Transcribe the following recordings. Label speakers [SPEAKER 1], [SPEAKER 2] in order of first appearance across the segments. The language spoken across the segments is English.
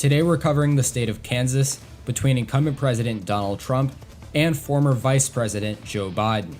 [SPEAKER 1] Today we're covering the state of Kansas between incumbent President Donald Trump and former Vice President Joe Biden.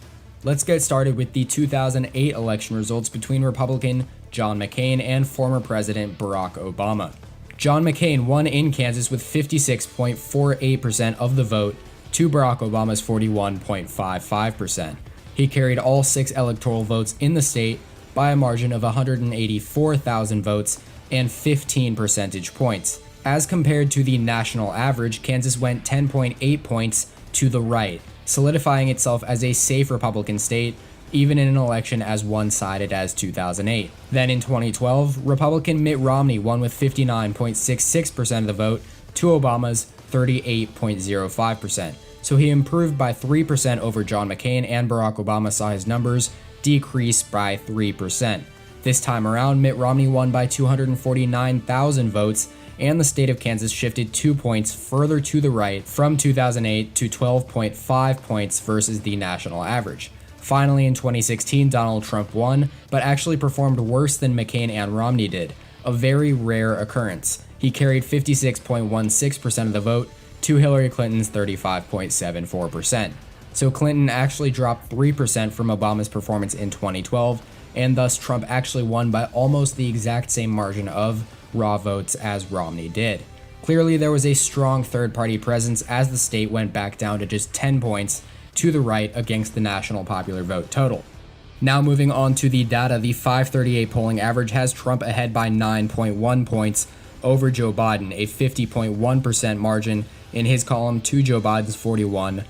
[SPEAKER 1] Let's get started with the 2008 election results between Republican John McCain and former President Barack Obama. John McCain won in Kansas with 56.48% of the vote to Barack Obama's 41.55%. He carried all 6 electoral votes in the state by a margin of 184,000 votes and 15 percentage points. As compared to the national average, Kansas went 10.8 points to the right, solidifying itself as a safe Republican state, even in an election as one-sided as 2008. Then in 2012, Republican Mitt Romney won with 59.66% of the vote to Obama's 38.05%. So he improved by 3% over John McCain, and Barack Obama saw his numbers decrease by 3%. This time around, Mitt Romney won by 249,000 votes, and the state of Kansas shifted 2 points further to the right from 2008 to 12.5 points versus the national average. Finally, in 2016, Donald Trump won, but actually performed worse than McCain and Romney did, a very rare occurrence. He carried 56.16% of the vote to Hillary Clinton's 35.74%. So Clinton actually dropped 3% from Obama's performance in 2012, and thus Trump actually won by almost the exact same margin of raw votes as Romney did. Clearly, there was a strong third-party presence as the state went back down to just 10 points to the right against the national popular vote total. Now moving on to the data, the 538 polling average has Trump ahead by 9.1 points over Joe Biden, a 50.1% margin in his column to Joe Biden's 41%.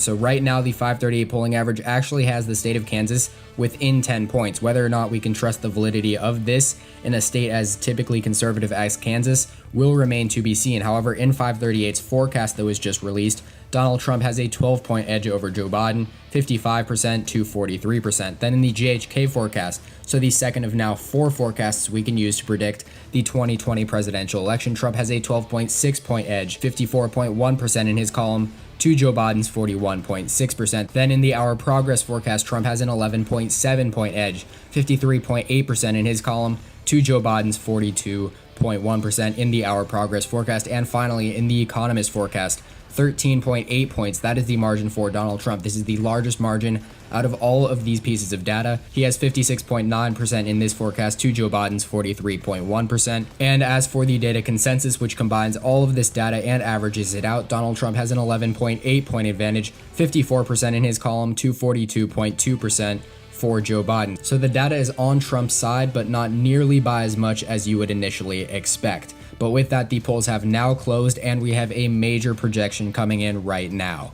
[SPEAKER 1] So right now, the 538 polling average actually has the state of Kansas within 10 points. Whether or not we can trust the validity of this in a state as typically conservative as Kansas will remain to be seen. However, in 538's forecast that was just released, Donald Trump has a 12-point edge over Joe Biden, 55% to 43%. Then in the GHK forecast, so the second of now 4 forecasts we can use to predict the 2020 presidential election, Trump has a 12.6-point edge, 54.1% in his column, to Joe Biden's 41.6%. Then in the Our Progress forecast, Trump has an 11.7-point edge, 53.8% in his column, to Joe Biden's 42.1% in the Our Progress forecast. And finally, in the Economist forecast, 13.8 points. That is the margin for Donald Trump. This is the largest margin out of all of these pieces of data. He has 56.9% in this forecast to Joe Biden's 43.1%. And as for the data consensus, which combines all of this data and averages it out, Donald Trump has an 11.8 point advantage, 54% in his column to 42.2% for Joe Biden. So the data is on Trump's side, but not nearly by as much as you would initially expect. But with that, the polls have now closed, and we have a major projection coming in right now.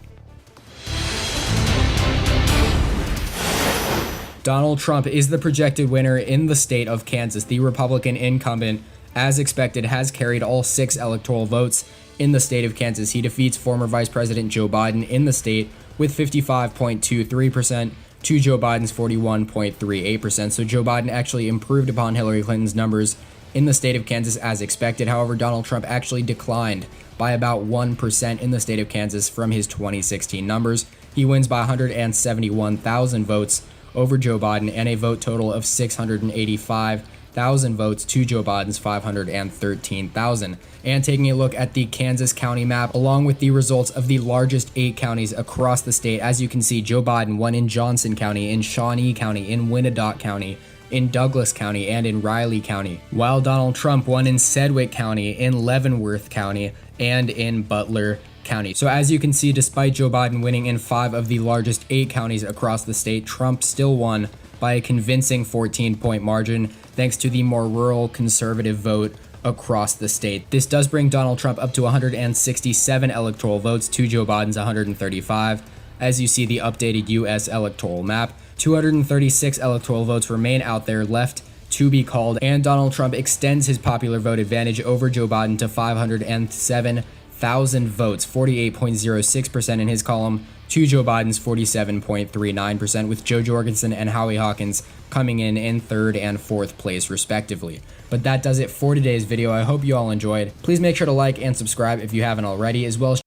[SPEAKER 1] Donald Trump is the projected winner in the state of Kansas. The Republican incumbent, as expected, has carried all 6 electoral votes in the state of Kansas. He defeats former Vice President Joe Biden in the state with 55.23% to Joe Biden's 41.38%. So Joe Biden actually improved upon Hillary Clinton's numbers in the state of Kansas as expected. However, Donald Trump actually declined by about 1% in the state of Kansas from his 2016 numbers. He wins by 171,000 votes over Joe Biden and a vote total of 685,000 votes to Joe Biden's 513,000. And taking a look at the Kansas county map, along with the results of the largest 8 counties across the state, as you can see, Joe Biden won in Johnson County, in Shawnee County, in Winnedoc County, in Douglas County, and in Riley County, while Donald Trump won in Sedgwick County, in Leavenworth County, and in Butler County. So as you can see, despite Joe Biden winning in 5 of the largest 8 counties across the state, Trump still won by a convincing 14-point margin thanks to the more rural conservative vote across the state. This does bring Donald Trump up to 167 electoral votes to Joe Biden's 135. As you see the updated U.S. electoral map, 236 electoral votes remain out there left to be called, and Donald Trump extends his popular vote advantage over Joe Biden to 507,000 votes, 48.06% in his column, to Joe Biden's 47.39%, with Joe Jorgensen and Howie Hawkins coming in 3rd and 4th place respectively. But that does it for today's video. I hope you all enjoyed. Please make sure to like and subscribe if you haven't already, as well as